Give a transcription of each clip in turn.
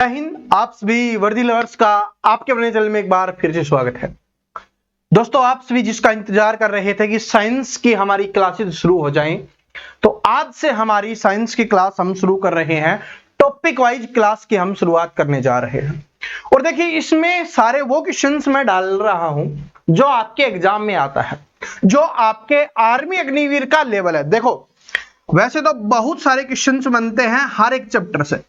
जय हिंद। आप सभी वर्दी लवर्स का आपके अपने चैनल में एक बार फिर से स्वागत है। दोस्तों, आप सभी जिसका इंतजार कर रहे थे कि साइंस की हमारी क्लासेस शुरू हो जाएं, तो आज से हमारी साइंस की क्लास हम शुरू कर रहे हैं। टॉपिक वाइज क्लास की हम शुरुआत करने जा रहे हैं। और देखिए, इसमें सारे वो क्वेश्चंस मैं डाल रहा हूं जो आपके एग्जाम में आता है, जो आपके आर्मी अग्निवीर का लेवल है। देखो, वैसे तो बहुत सारे क्वेश्चंस बनते हैं हर एक चैप्टर से,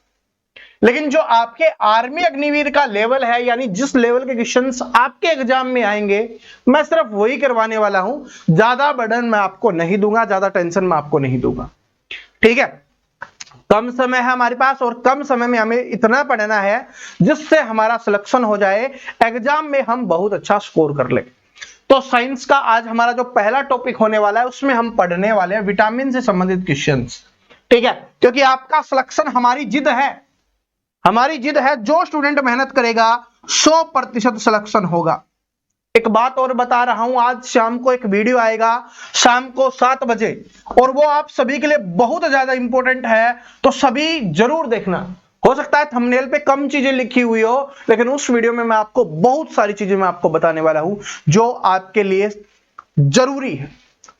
लेकिन जो आपके आर्मी अग्निवीर का लेवल है, यानी जिस लेवल के क्वेश्चंस आपके एग्जाम में आएंगे, मैं सिर्फ वही करवाने वाला हूं। ज्यादा बर्डन मैं आपको नहीं दूंगा, ज्यादा टेंशन मैं आपको नहीं दूंगा। ठीक है, कम समय है हमारे पास और कम समय में हमें इतना पढ़ना है जिससे हमारा सिलेक्शन हो जाए, एग्जाम में हम बहुत अच्छा स्कोर कर ले। तो साइंस का आज हमारा जो पहला टॉपिक होने वाला है, उसमें हम पढ़ने वाले हैं विटामिन से संबंधित क्वेश्चंस। ठीक है, क्योंकि आपका सिलेक्शन हमारी जिद है, हमारी जिद है। जो स्टूडेंट मेहनत करेगा 100% सिलेक्शन होगा। एक बात और बता रहा हूं, आज शाम को एक वीडियो आएगा, शाम को 7 बजे, और वो आप सभी के लिए बहुत ज्यादा इंपॉर्टेंट है, तो सभी जरूर देखना। हो सकता है थंबनेल पे कम चीजें लिखी हुई हो, लेकिन उस वीडियो में मैं आपको बहुत सारी चीजें मैं आपको बताने वाला हूं जो आपके लिए जरूरी है,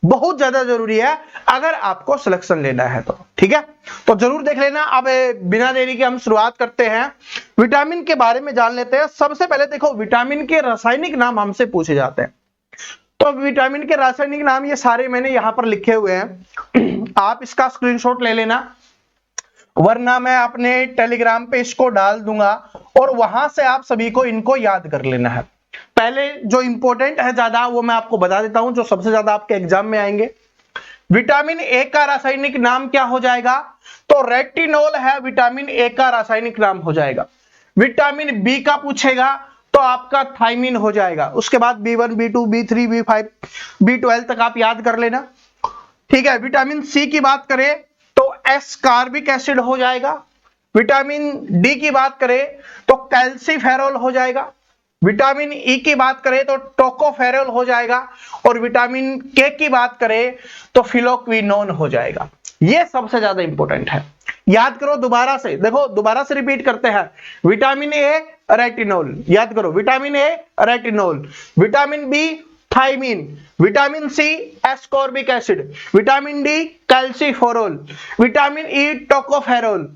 बहुत ज्यादा जरूरी है अगर आपको सिलेक्शन लेना है तो। ठीक है, तो जरूर देख लेना। अब बिना देरी के हम शुरुआत करते हैं, विटामिन के बारे में जान लेते हैं। सबसे पहले देखो, विटामिन के रासायनिक नाम हमसे पूछे जाते हैं। तो विटामिन के रासायनिक नाम ये सारे मैंने यहां पर लिखे हुए हैं, आप इसका स्क्रीनशॉट ले लेना, वरना मैं अपने टेलीग्राम पे इसको डाल दूंगा और वहां से आप सभी को इनको याद कर लेना है। पहले जो इंपॉर्टेंट है ज्यादा, वो मैं आपको बता देता हूं, जो सबसे ज्यादा आपके एग्जाम में आएंगे। विटामिन ए का रासायनिक नाम क्या हो जाएगा? तो रेटिनोल है, विटामिन ए का रासायनिक नाम हो जाएगा। विटामिन बी का पूछेगा तो आपका थायमिन हो जाएगा। उसके बाद B1, B2, B3, B5, B12 तक आप याद कर लेना। ठीक है, विटामिन सी की बात करें तो एस्कॉर्बिक एसिड हो जाएगा। विटामिन डी की बात करें तो कैल्सीफेरॉल हो जाएगा। विटामिन ई की बात करें तो टोकोफेरॉल हो जाएगा, और विटामिन के की बात करें तो फिलोक्विनोन हो जाएगा। ये सबसे ज्यादा इंपॉर्टेंट है, याद करो दोबारा से। देखो, दोबारा से रिपीट करते हैं। विटामिन ए रेटिनोल, याद करो, vitamin A retinol, vitamin B thiamine, vitamin C ascorbic acid, vitamin D calciferol, vitamin E tocopherol,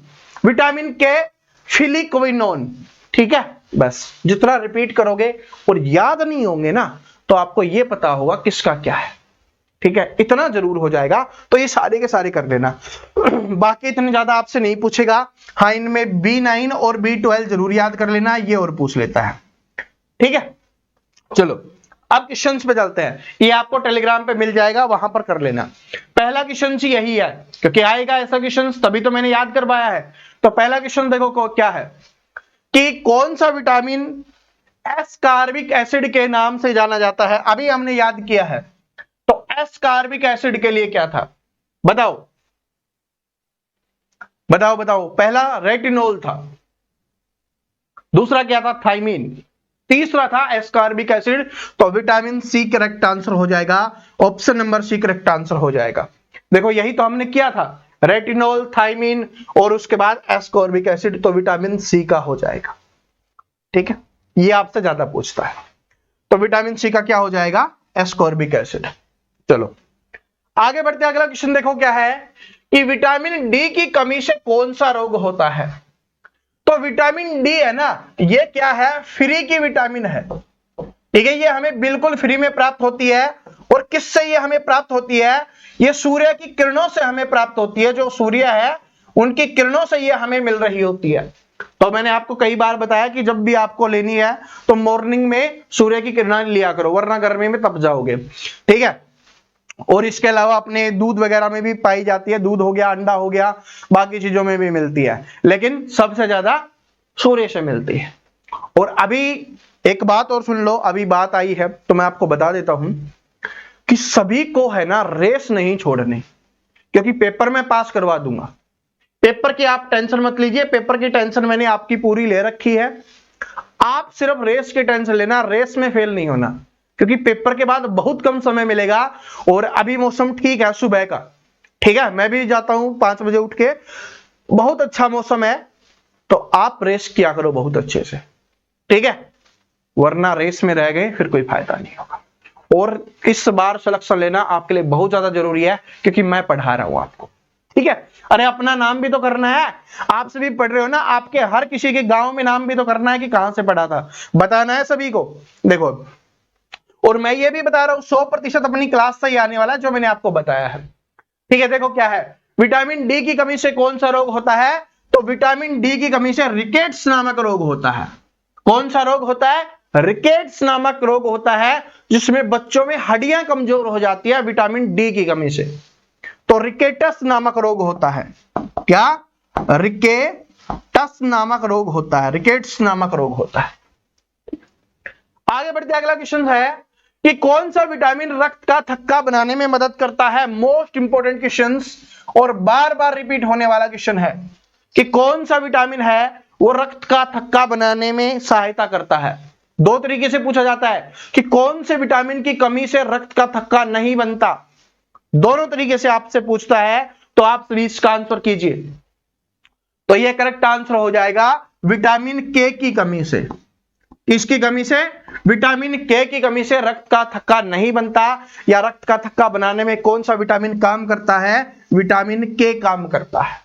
vitamin K phylloquinone. ठीक है, बस जितना रिपीट करोगे और याद नहीं होंगे ना, तो आपको ये पता होगा किसका क्या है। ठीक है, इतना जरूर हो जाएगा, तो ये सारे के सारे कर लेना। बाकी इतने ज्यादा आपसे नहीं पूछेगा। हाँ, इनमें B9 और B12 जरूर याद कर लेना, ये और पूछ लेता है। ठीक है, चलो अब क्वेश्चंस पे चलते हैं। ये आपको टेलीग्राम पे मिल जाएगा, वहां पर कर लेना। पहला क्वेश्चन यही है, क्योंकि आएगा ऐसा क्वेश्चन, तभी तो मैंने याद करवाया है। तो पहला क्वेश्चन देखो क्या है कि कौन सा विटामिन एस्कॉर्बिक एसिड के नाम से जाना जाता है। अभी हमने याद किया है, तो एस्कॉर्बिक एसिड के लिए क्या था, बताओ बताओ बताओ। पहला रेटिनोल था, दूसरा क्या था, थायमिन, तीसरा था एस्कॉर्बिक एसिड। तो विटामिन सी करेक्ट आंसर हो जाएगा, option number C correct answer हो जाएगा। देखो, यही तो हमने किया था, रेटिनोल, थायमिन और उसके बाद एस्कॉर्बिक एसिड, तो विटामिन सी का हो जाएगा। ठीक है, ये आपसे ज्यादा पूछता है, तो विटामिन सी का क्या हो जाएगा, एस्कॉर्बिक एसिड। चलो आगे बढ़ते हैं, अगला क्वेश्चन देखो क्या है कि विटामिन डी की कमी से कौन सा रोग होता है। तो विटामिन डी है ना, ये क्या है, फ्री की विटामिन है। ठीक है, ये हमें बिल्कुल फ्री में प्राप्त होती है। और किससे ये हमें प्राप्त होती है? ये सूर्य की किरणों से हमें प्राप्त होती है। जो सूर्य है उनकी किरणों से ये हमें मिल रही होती है। तो मैंने आपको कई बार बताया कि जब भी आपको लेनी है तो मॉर्निंग में सूर्य की किरणें लिया करो, वरना गर्मी में तप जाओगे। ठीक है, और इसके अलावा अपने दूध वगैरह में भी पाई जाती है, दूध हो गया, अंडा हो गया, बाकी चीजों में भी मिलती है, लेकिन सबसे ज्यादा सूर्य से मिलती है। और अभी एक बात और सुन लो, अभी बात आई है तो मैं आपको बता देता हूं कि सभी को है ना रेस नहीं छोड़नी, क्योंकि पेपर में पास करवा दूंगा। पेपर की आप टेंशन मत लीजिए, पेपर की टेंशन मैंने आपकी पूरी ले रखी है। आप सिर्फ रेस की टेंशन लेना, रेस में फेल नहीं होना, क्योंकि पेपर के बाद बहुत कम समय मिलेगा। और अभी मौसम ठीक है सुबह का, ठीक है, मैं भी जाता हूं 5 बजे उठ के, बहुत अच्छा मौसम है। तो आप रेस किया करो बहुत अच्छे से, ठीक है, वरना रेस में रह गए फिर कोई फायदा नहीं होगा। और इस बार सिलेक्शन लेना आपके लिए बहुत ज्यादा जरूरी है, क्योंकि मैं पढ़ा रहा हूं आपको, ठीक है। अरे अपना नाम भी तो करना है, आप सभी पढ़ रहे हो ना, आपके हर किसी के गांव में नाम भी तो करना है कि कहां से पढ़ा था, बताना है सभी को। देखो, और मैं ये भी बता रहा हूं 100% अपनी क्लास से ही आने वाला है जो मैंने आपको बताया है, ठीक है। देखो क्या है, विटामिन डी की कमी से कौन सा रोग होता है, तो विटामिन डी की कमी से रिकेट्स नामक रोग होता है। कौन सा रोग होता है, रिकेट्स नामक रोग होता है, जिसमें बच्चों में हड्डियां कमजोर हो जाती है विटामिन डी की कमी से, तो रिकेटस नामक रोग होता है। क्या, रिकेटस नामक रोग होता है, रिकेट्स नामक रोग होता है। आगे बढ़ते अगला क्वेश्चन है कि कौन सा विटामिन रक्त का थक्का बनाने में मदद करता है। मोस्ट इंपोर्टेंट क्वेश्चन और बार बार रिपीट होने वाला क्वेश्चन है कि कौन सा विटामिन है वो रक्त का थक्का बनाने में सहायता करता है। दो तरीके से पूछा जाता है कि कौन से विटामिन की कमी से रक्त का थक्का नहीं बनता, दोनों तरीके से आपसे पूछता है, तो आप सभी इसका आंसर कीजिए। तो यह करेक्ट आंसर हो जाएगा विटामिन के की कमी से। इसकी कमी से, विटामिन के की कमी से रक्त का थक्का नहीं बनता, या रक्त का थक्का बनाने में कौन सा विटामिन काम करता है, विटामिन के काम करता है,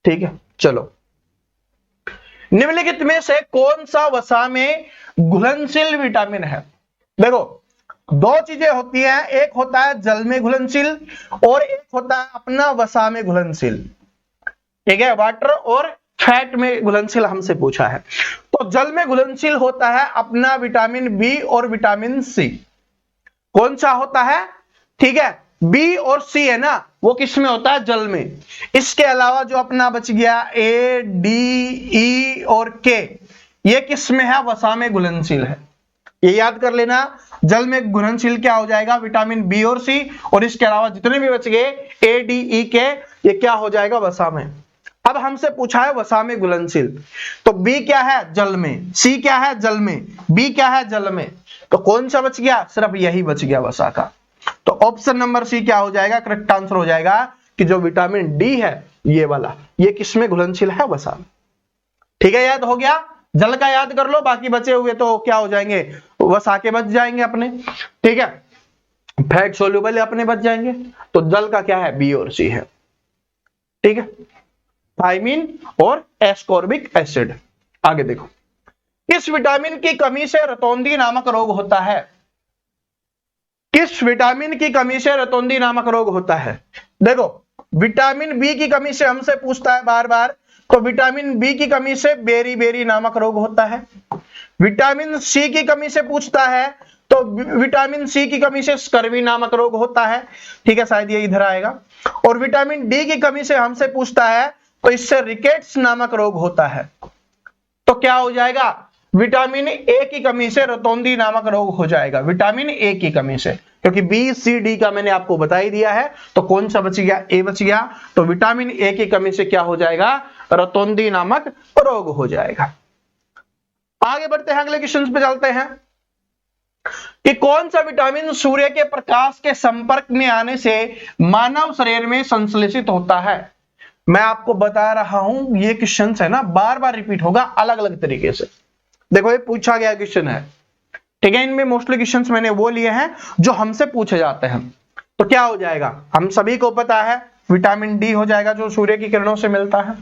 ठीक है। चलो, निम्नलिखित में से कौन सा वसा में घुलनशील विटामिन है। देखो, दो चीजें होती हैं, एक होता है जल में घुलनशील और एक होता है अपना वसा में घुलनशील, ठीक है। वाटर और फैट में घुलनशील हमसे पूछा है, तो जल में घुलनशील होता है अपना विटामिन बी और विटामिन सी। कौन सा होता है, ठीक है, बी और सी है ना, वो किस में होता है, जल में। इसके अलावा जो अपना बच गया ए, डी, ई और के, ये किस में है, वसा में घुलनशील है। ये याद कर लेना, जल में घुलनशील क्या हो जाएगा, विटामिन बी और सी, और इसके अलावा जितने भी बच गए ए, डी, ई, के, ये क्या हो जाएगा, वसा में। अब हमसे पूछा है वसा में घुलनशील, तो बी क्या है, जल में, सी क्या है, जल में, बी क्या है, जल में, तो कौन सा बच गया, सिर्फ यही बच गया वसा का। तो ऑप्शन नंबर सी क्या हो जाएगा, करेक्ट आंसर हो जाएगा कि जो विटामिन डी है ये वाला, ये किसमें घुलनशील है, वसा में, ठीक है। याद हो गया, जल का याद कर लो, बाकी बचे हुए तो क्या हो जाएंगे, वसा के बच जाएंगे अपने, ठीक है। फैट सोल्यूबल अपने बच जाएंगे, तो जल का क्या है, बी और सी है, ठीक है, थायमीन और एस्कॉर्बिक एसिड। आगे देखो, किस विटामिन की कमी से रतौंधी नामक रोग होता है। किस विटामिन की कमी से रतौंधी नामक रोग होता है। देखो, विटामिन बी की कमी से हमसे पूछता है बार बार, तो विटामिन बी की कमी से बेरी बेरी नामक रोग होता है। विटामिन सी की कमी से पूछता है, तो विटामिन सी की कमी से स्कर्वी नामक रोग होता है, ठीक है, शायद ये इधर आएगा। और विटामिन डी की कमी से हमसे पूछता है, तो इससे रिकेट्स नामक रोग होता है। तो क्या हो जाएगा, विटामिन ए की कमी से रतौंधी नामक रोग हो जाएगा, विटामिन ए की कमी से, क्योंकि बी, सी, डी का मैंने आपको बता ही दिया है। तो कौन सा बच गया, ए बच गया, तो विटामिन ए की कमी से क्या हो जाएगा, रतौंधी नामक रोग हो जाएगा। आगे बढ़ते हैं, अगले क्वेश्चन पे चलते हैं कि कौन सा विटामिन सूर्य के प्रकाश के संपर्क में आने से मानव शरीर में संश्लेषित होता है। मैं आपको बता रहा हूं, ये क्वेश्चन है ना, बार बार रिपीट होगा अलग अलग तरीके से। देखो, ये पूछा गया क्वेश्चन है, ठीक है, इनमें मोस्टली क्वेश्चंस मैंने वो लिए हैं जो हमसे पूछे जाते हैं। तो क्या हो जाएगा, हम सभी को पता है विटामिन डी हो जाएगा, जो सूर्य की किरणों से मिलता है।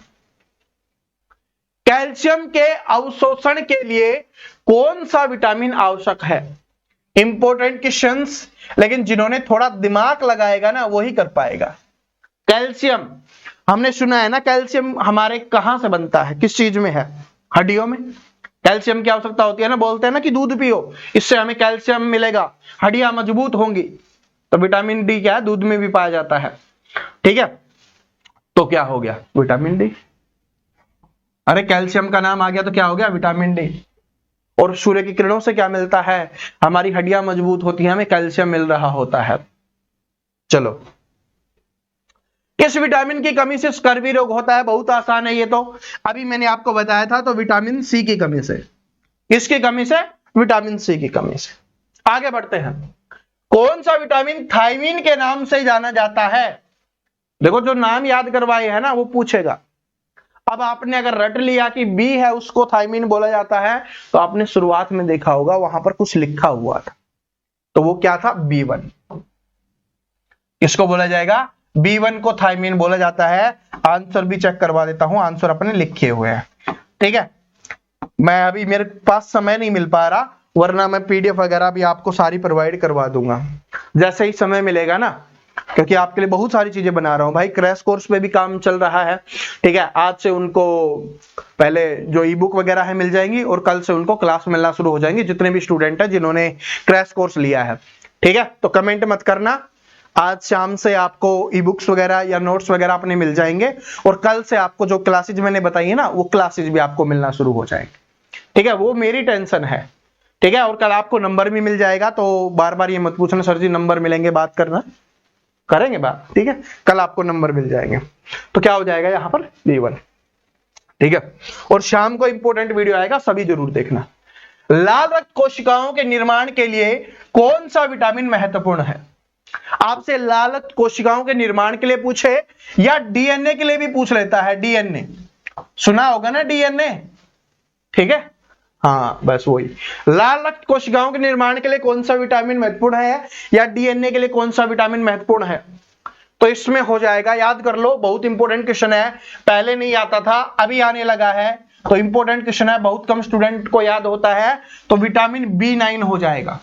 कैल्शियम के अवशोषण के लिए कौन सा विटामिन आवश्यक है। इंपॉर्टेंट क्वेश्चंस, लेकिन जिन्होंने थोड़ा दिमाग लगाएगा ना वही कर पाएगा। कैल्शियम, हमने सुना है ना, कैल्शियम हमारे कहां से बनता है, किस चीज में है, हड्डियों में। कैल्शियम की आवश्यकता होती है ना, बोलते हैं ना कि दूध पियो, इससे हमें कैल्शियम मिलेगा, हड्डियां मजबूत होंगी। तो विटामिन डी क्या है, दूध में भी पाया जाता है, ठीक है। तो क्या हो गया, विटामिन डी। अरे कैल्शियम का नाम आ गया तो क्या हो गया, विटामिन डी। और सूर्य की किरणों से क्या मिलता है, हमारी हड्डियां मजबूत होती हैं, हमें कैल्शियम मिल रहा होता है। चलो, किस विटामिन की कमी से स्कर्वी रोग होता है। बहुत आसान है ये तो, अभी मैंने आपको बताया था। तो विटामिन सी की कमी से, किसकी कमी से, विटामिन सी की कमी से। आगे बढ़ते हैं, कौन सा विटामिन थायमीन के नाम से जाना जाता है। देखो, जो नाम याद करवाए है ना वो पूछेगा। अब आपने अगर रट लिया कि बी है उसको थायमीन बोला जाता है, तो आपने शुरुआत में देखा होगा वहां पर कुछ लिखा हुआ था, तो वो क्या था, B1। इसको बोला जाएगा B1 को थायमीन बोला जाता है। आंसर भी चेक करवा देता हूं, आंसर अपने लिखे हुए हैं, ठीक है। मैं अभी मेरे पास समय नहीं मिल पा रहा, वरना मैं PDF वगैरह भी आपको सारी प्रोवाइड करवा दूंगा जैसे ही समय मिलेगा ना, क्योंकि आपके लिए बहुत सारी चीजें बना रहा हूं भाई। क्रैश कोर्स पे भी काम चल रहा है, ठीक है। आज से उनको पहले जो ई बुक वगैरह है मिल जाएंगी, और कल से उनको क्लास मिलना शुरू हो जाएंगे, जितने भी स्टूडेंट है जिन्होंने क्रैश कोर्स लिया है, ठीक है। तो कमेंट मत करना, आज शाम से आपको ई बुक्स वगैरह या नोट्स वगैरह अपने मिल जाएंगे, और कल से आपको जो क्लासेज मैंने बताई है ना, वो क्लासेज भी आपको मिलना शुरू हो जाएंगे, ठीक है। वो मेरी टेंशन है, ठीक है। और कल आपको नंबर भी मिल जाएगा, तो बार बार ये मत पूछना सर जी नंबर मिलेंगे बात करना, करेंगे बात, ठीक है। कल आपको नंबर मिल जाएंगे, तो क्या हो जाएगा यहाँ पर B1, ठीक है। और शाम को इंपॉर्टेंट वीडियो आएगा, सभी जरूर देखना। लाल रक्त कोशिकाओं के निर्माण के लिए कौन सा विटामिन महत्वपूर्ण है? आपसे लाल रक्त कोशिकाओं के निर्माण के लिए पूछे, या DNA के लिए भी पूछ लेता है। DNA सुना होगा ना, DNA, ठीक है। हाँ बस वही, लाल रक्त कोशिकाओं के निर्माण के लिए कौन सा विटामिन महत्वपूर्ण है, या DNA के लिए कौन सा विटामिन महत्वपूर्ण है? तो इसमें हो जाएगा, याद कर लो, बहुत इंपॉर्टेंट क्वेश्चन है, पहले नहीं आता था अभी आने लगा है, तो इंपॉर्टेंट क्वेश्चन है, बहुत कम स्टूडेंट को याद होता है। तो विटामिन B9 हो जाएगा।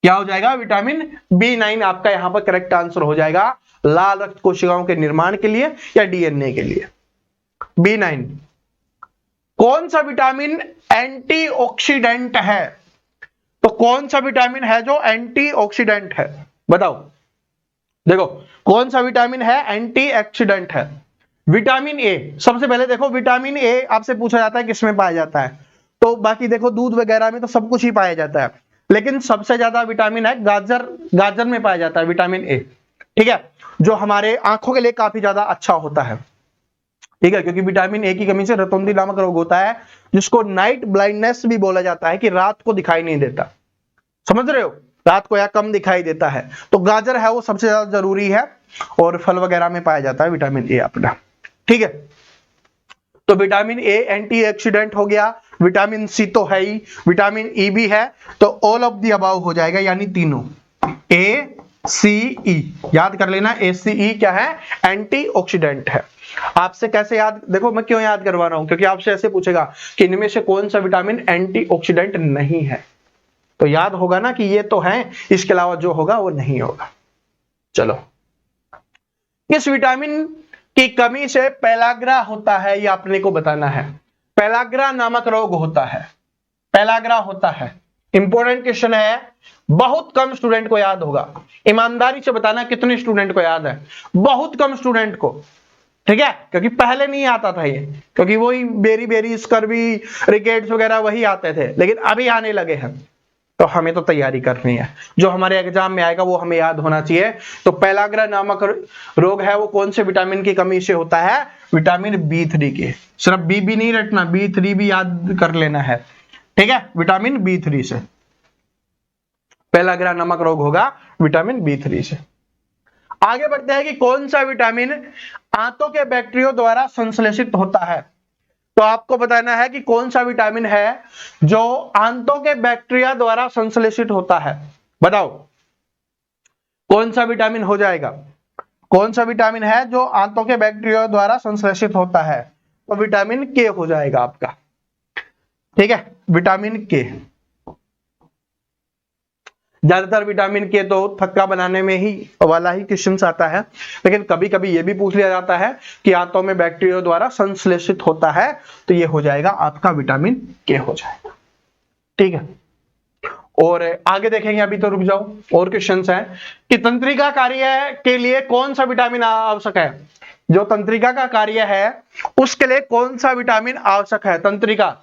क्या हो जाएगा? विटामिन B9 आपका यहां पर करेक्ट आंसर हो जाएगा, लाल रक्त कोशिकाओं के निर्माण के लिए या DNA के लिए। B9 कौन सा विटामिन एंटीऑक्सीडेंट है? तो कौन सा विटामिन है जो एंटीऑक्सीडेंट है, बताओ। देखो कौन सा विटामिन है एंटीऑक्सीडेंट है? Vitamin A. सबसे पहले देखो, विटामिन ए आपसे पूछा जाता है किसमें पाया जाता है, तो बाकी देखो दूध वगैरह में तो सब कुछ ही पाया जाता है, लेकिन सबसे ज्यादा विटामिन है गाजर में पाया जाता है विटामिन ए, ठीक है, जो हमारे आंखों के लिए काफी ज्यादा अच्छा होता है, ठीक है। क्योंकि विटामिन ए की कमी से रतौंधी नामक रोग होता है, जिसको नाइट ब्लाइंडनेस भी बोला जाता है, कि रात को दिखाई नहीं देता, समझ रहे हो, रात को या कम दिखाई देता है। तो गाजर है वो सबसे ज्यादा जरूरी है, और फल वगैरह में पाया जाता है विटामिन ए अपना, ठीक है। तो विटामिन ए एंटीऑक्सीडेंट हो गया, विटामिन सी तो है ही, विटामिन ई भी है, तो ऑल ऑफ द अबव हो जाएगा, यानी तीनों ए सी ई। याद कर लेना, ए सी ई क्या है? एंटीऑक्सीडेंट है। आपसे कैसे याद, देखो मैं क्यों याद करवा रहा हूं, क्योंकि आपसे ऐसे पूछेगा कि इनमें से कौन सा विटामिन एंटीऑक्सीडेंट नहीं है, तो याद होगा ना कि ये तो है, इसके अलावा जो होगा वो नहीं होगा। चलो, किस विटामिन की कमी से पेलाग्रा होता है, ये आपने को बताना है। पेलाग्रा नामक रोग होता है, पेलाग्रा होता है, इंपॉर्टेंट क्वेश्चन है, बहुत कम स्टूडेंट को याद होगा। ईमानदारी से बताना कितने स्टूडेंट को याद है? बहुत कम स्टूडेंट को, ठीक है, क्योंकि पहले नहीं आता था ये, क्योंकि वही बेरी बेरी स्कर्वी रिकेट्स वगैरह वही आते थे, लेकिन अभी आने लगे हैं, तो हमें तो तैयारी करनी है, जो हमारे एग्जाम में आएगा वो हमें याद होना चाहिए। तो पेलाग्रा नामक रोग है वो कौन से विटामिन की कमी से होता है? विटामिन B3 के, सिर्फ बी भी नहीं रटना, B3 भी याद कर लेना है, ठीक है, विटामिन B3 से पेलाग्रा नामक रोग होगा विटामिन B3 से। आगे बढ़ते हैं कि कौन सा विटामिन आंतों के बैक्टीरिया द्वारा संश्लेषित होता है। तो आपको बताना है कि कौन सा विटामिन है जो आंतों के बैक्टीरिया द्वारा संश्लेषित होता है, बताओ कौन सा विटामिन हो जाएगा? कौन सा विटामिन है जो आंतों के बैक्टीरिया द्वारा संश्लेषित होता है? तो विटामिन के हो जाएगा आपका, ठीक है, विटामिन के। ज्यादातर विटामिन के तो थक्का बनाने में ही वाला ही क्वेश्चन आता है, लेकिन कभी कभी ये भी पूछ लिया जाता है कि आंतों में बैक्टीरिया द्वारा संश्लेषित होता है, तो ये हो जाएगा आपका विटामिन के हो जाएगा, ठीक है। और आगे देखेंगे, अभी तो रुक जाओ, और क्वेश्चंस हैं कि तंत्रिका कार्य के लिए कौन सा विटामिन आवश्यक है? जो तंत्रिका का कार्य है उसके लिए कौन सा विटामिन आवश्यक है? तंत्रिका,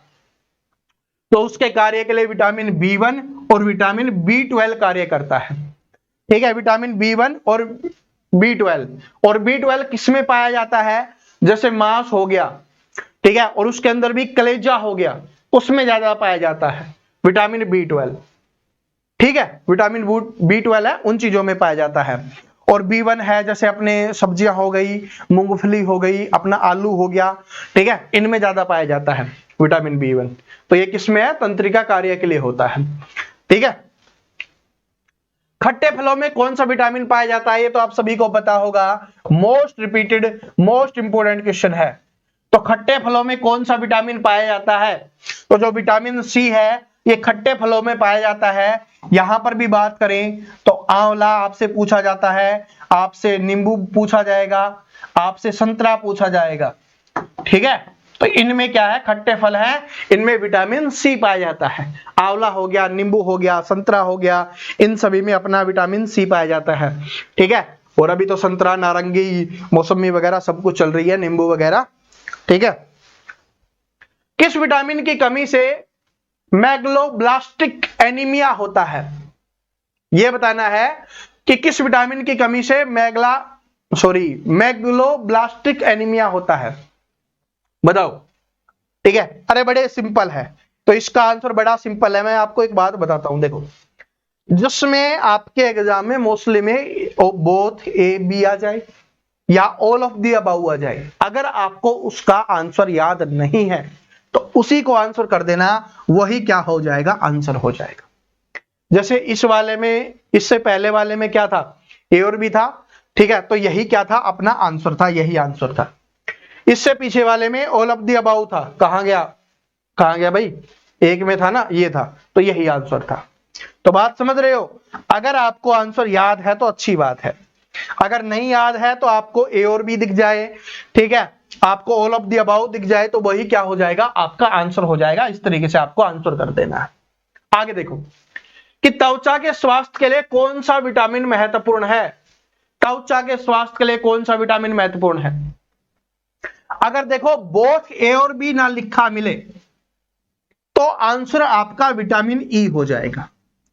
तो उसके कार्य के लिए विटामिन B1 और विटामिन B12 कार्य करता है, ठीक है, विटामिन B1 और B12। और B12 किसमें पाया जाता है? जैसे मांस हो गया, ठीक है, और उसके अंदर भी कलेजा हो गया, उसमें ज्यादा पाया जाता है विटामिन B12, ठीक है, विटामिन B12 है, उन चीजों में पाया जाता है। और B1 है जैसे अपने सब्जियां हो गई, मूंगफली हो गई, अपना आलू हो गया, ठीक है, इनमें ज्यादा पाया जाता है विटामिन B1। तो ये किसमें है? तंत्रिका कार्य के लिए होता है, ठीक है। खट्टे फलों में कौन सा विटामिन पाया जाता है? ये तो आप सभी को पता होगा, most repeated most important question है। तो खट्टे फलों में कौन सा विटामिन पाया जाता है? तो जो विटामिन सी है ये खट्टे फलों में पाया जाता है। यहां पर भी बात करें तो आंवला आपसे पूछा जाता है, आपसे नींबू पूछा जाएगा, आपसे संतरा पूछा जाएगा, ठीक है। तो इनमें क्या है? खट्टे फल है, इनमें विटामिन सी पाया जाता है। आंवला हो गया, नींबू हो गया, संतरा हो गया, इन सभी में अपना विटामिन सी पाया जाता है, ठीक है। और अभी तो संतरा, नारंगी, मौसमी वगैरह सब कुछ चल रही है, नींबू वगैरह, ठीक है। किस विटामिन की कमी से मैग्लोब्लास्टिक एनीमिया होता है? यह बताना है कि किस विटामिन की कमी से मैग्लोब्लास्टिक एनीमिया होता है, बताओ, ठीक है। अरे बड़े सिंपल है, तो इसका आंसर बड़ा सिंपल है। मैं आपको एक बात बताता हूं, देखो, जिसमें आपके एग्जाम में मोस्टली में बोथ ए बी आ जाए या ऑल ऑफ द अबव आ जाए, अगर आपको उसका आंसर याद नहीं है तो उसी को आंसर कर देना, वही क्या हो जाएगा? आंसर हो जाएगा। जैसे इस वाले में, इससे पहले वाले में क्या था? ए और बी था, ठीक है, तो यही क्या था? अपना आंसर था, यही आंसर था। इससे पीछे वाले में ऑल ऑफ द अबव था, कहां गया? कहां गया भाई? एक में था ना, ये था, तो यही आंसर था। तो बात समझ रहे हो? अगर आपको आंसर याद है तो अच्छी बात है, अगर नहीं याद है तो आपको ए और बी दिख जाए, ठीक है, आपको ऑल ऑफ द अबाउ दिख जाए, तो वही क्या हो जाएगा? आपका आंसर हो जाएगा। इस तरीके से आपको आंसर कर देना है। आगे देखो कि त्वचा के स्वास्थ्य के लिए कौन सा विटामिन महत्वपूर्ण है? त्वचा के स्वास्थ्य के लिए कौन सा विटामिन महत्वपूर्ण है? अगर देखो बोथ ए और बी ना लिखा मिले तो आंसर आपका विटामिन ई हो जाएगा।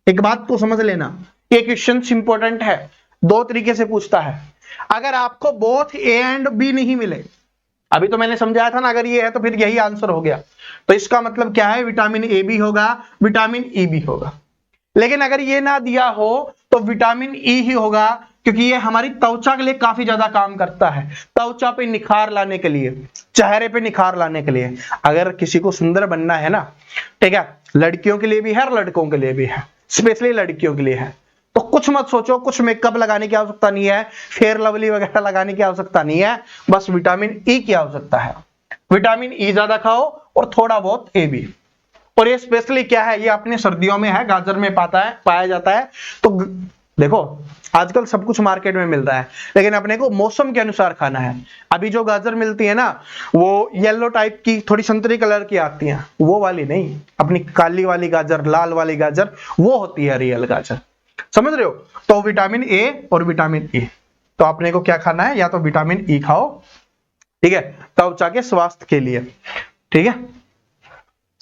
एक बात को समझ लेना, ये क्वेश्चन इंपॉर्टेंट है, दो तरीके से पूछता है। अगर आपको बोथ ए एंड बी नहीं मिले, अभी तो मैंने समझाया था ना, अगर ये है तो फिर यही आंसर हो गया, तो इसका मतलब क्या है? विटामिन ए भी होगा, विटामिन ई भी होगा। लेकिन अगर ये ना दिया हो तो विटामिन ई ही होगा, क्योंकि ये हमारी त्वचा के लिए काफी ज्यादा काम करता है, त्वचा पे निखार लाने के लिए, चेहरे पे निखार लाने के लिए। अगर किसी को सुंदर बनना है ना, ठीक है, लड़कियों के लिए भी है और लड़कों के लिए भी है, स्पेशली लड़कियों के लिए है, तो कुछ मत सोचो, कुछ मेकअप लगाने की आवश्यकता नहीं है, फेयर लवली वगैरह लगाने की आवश्यकता नहीं है, बस विटामिन ई की आवश्यकता है। विटामिन ई ज्यादा खाओ और थोड़ा बहुत ए भी। और ये स्पेशली क्या है? ये अपने सर्दियों में है, गाजर में पाया जाता है। तो देखो आजकल सब कुछ मार्केट में मिलता है, लेकिन अपने को मौसम के अनुसार खाना है। अभी जो गाजर मिलती है ना, वो येलो टाइप की, थोड़ी संतरी कलर की आती है, वो वाली नहीं, अपनी काली वाली गाजर, लाल वाली गाजर, वो होती है रियल गाजर, समझ रहे हो? तो विटामिन ए और विटामिन ई, तो अपने को क्या खाना है? या तो विटामिन ई खाओ, ठीक है, त्वचा के स्वास्थ्य के लिए, ठीक है।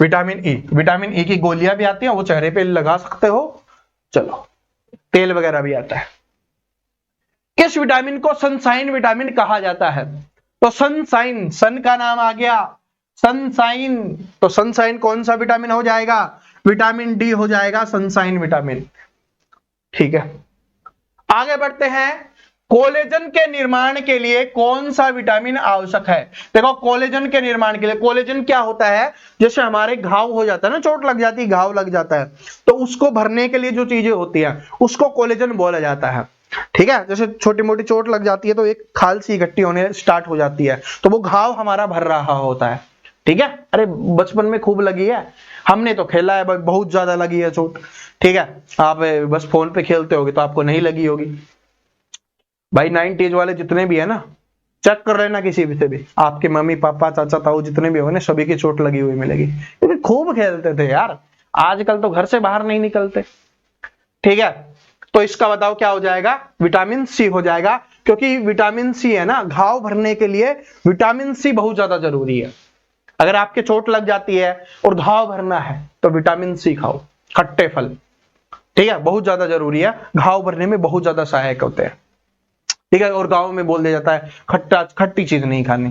विटामिन ई की गोलियां भी आती हैं, वो चेहरे पे लगा सकते हो, चलो, तेल वगैरह भी आता है। किस विटामिन को सनशाइन विटामिन कहा जाता है? तो सनशाइन, सन का नाम आ गया, सनशाइन, तो सनशाइन कौन सा विटामिन हो जाएगा? विटामिन डी हो जाएगा सनशाइन विटामिन, ठीक है। आगे बढ़ते हैं, कोलेजन के निर्माण के लिए कौन सा विटामिन आवश्यक है? देखो कोलेजन के निर्माण के लिए, कोलेजन क्या होता है? जैसे हमारे घाव हो जाता है ना, चोट लग जाती है, घाव लग जाता है, तो उसको भरने के लिए जो चीजें होती है उसको कोलेजन बोला जाता है, ठीक है। जैसे छोटी मोटी चोट लग जाती है तो एक खाल सी इकट्ठी होने स्टार्ट हो जाती है, तो वो घाव हमारा भर रहा होता है, ठीक है। अरे बचपन में खूब लगी है, हमने तो खेला है, बहुत ज्यादा लगी है चोट, ठीक है। आप बस फोन पे खेलते होगे तो आपको नहीं लगी होगी भाई। 90s वाले जितने भी है ना, चेक कर लेना किसी भी से भी, आपके मम्मी पापा चाचा ताऊ जितने भी होंगे ना, सभी की चोट लगी हुई मिलेगी, क्योंकि खूब खेलते थे यार। आजकल तो घर से बाहर नहीं निकलते, ठीक है। तो इसका बताओ क्या हो जाएगा? विटामिन सी हो जाएगा, क्योंकि विटामिन सी है ना, घाव भरने के लिए विटामिन सी बहुत ज्यादा जरूरी है। अगर आपके चोट लग जाती है और घाव भरना है तो विटामिन सी खाओ, खट्टे फल, ठीक है, बहुत ज्यादा जरूरी है, घाव भरने में बहुत ज्यादा सहायक होते हैं, ठीक है। और गांव में बोल दिया जाता है खट्टी चीज नहीं खानी,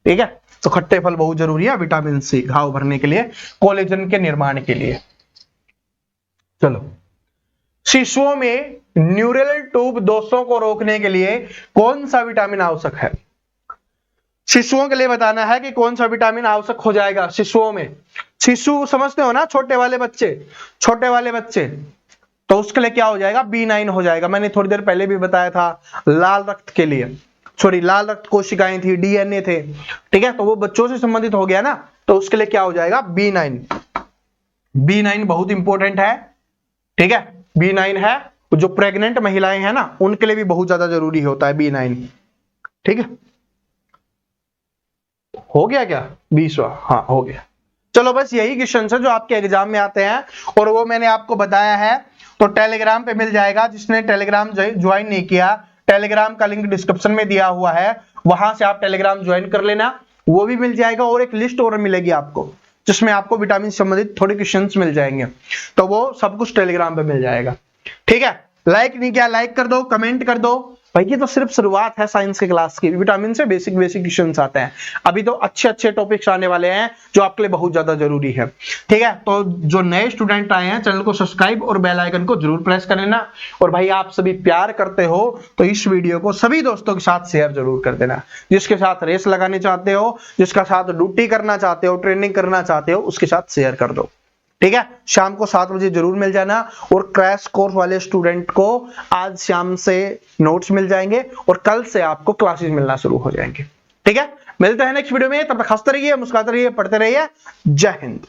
ठीक है। तो खट्टे फल बहुत जरूरी है, विटामिन सी घाव भरने के लिए, कोलेजन के निर्माण के लिए। चलो, शिशुओं में न्यूरल ट्यूब दोषों को रोकने के लिए कौन सा विटामिन आवश्यक है? शिशुओं के लिए बताना है कि कौन सा विटामिन आवश्यक हो जाएगा शिशुओं में। शिशु समझते हो ना, छोटे वाले बच्चे, तो उसके लिए क्या हो जाएगा? B9 हो जाएगा। मैंने थोड़ी देर पहले भी बताया था, लाल रक्त के लिए, लाल रक्त कोशिकाएं थी, DNA थे, ठीक है, तो वो बच्चों से संबंधित हो गया ना, तो उसके लिए क्या हो जाएगा? B9। B9 बहुत इंपॉर्टेंट है, ठीक है, B9 है। जो प्रेग्नेंट महिलाएं हैं ना, उनके लिए भी बहुत ज्यादा जरूरी होता है B9, ठीक है। हो गया क्या 20वां? हाँ हो गया। चलो बस यही क्वेश्चन है जो आपके एग्जाम में आते हैं, और वो मैंने आपको बताया है, तो टेलीग्राम पे मिल जाएगा। जिसने टेलीग्राम ज्वाइन नहीं किया, टेलीग्राम का लिंक डिस्क्रिप्शन में दिया हुआ है, वहां से आप टेलीग्राम ज्वाइन कर लेना, वो भी मिल जाएगा। और एक लिस्ट और मिलेगी आपको, जिसमें आपको विटामिन से संबंधित थोड़े क्वेश्चंस मिल जाएंगे, तो वो सब कुछ टेलीग्राम पे मिल जाएगा, ठीक है। लाइक नहीं किया, लाइक कर दो, कमेंट कर दो भाई। ये तो सिर्फ शुरुआत है साइंस के क्लास की, विटामिन से बेसिक क्वेश्चंस आते हैं, अभी तो अच्छे टॉपिक्स आने वाले हैं जो आपके लिए बहुत ज्यादा जरूरी है, ठीक है। तो जो नए स्टूडेंट आए हैं, चैनल को सब्सक्राइब और बेल आइकन को जरूर प्रेस कर लेना। और भाई आप सभी प्यार करते हो तो इस वीडियो को सभी दोस्तों के साथ शेयर जरूर कर देना। जिसके साथ रेस लगाने चाहते हो, जिसका साथ ड्यूटी करना चाहते हो, ट्रेनिंग करना चाहते हो, उसके साथ शेयर कर दो, ठीक है। शाम को 7 बजे जरूर मिल जाना। और क्रैश कोर्स वाले स्टूडेंट को आज शाम से नोट्स मिल जाएंगे, और कल से आपको क्लासेस मिलना शुरू हो जाएंगे, ठीक है। मिलते हैं नेक्स्ट वीडियो में, तब तक हंसते रहिए, मुस्कुराते रहिए, पढ़ते रहिए। जय हिंद।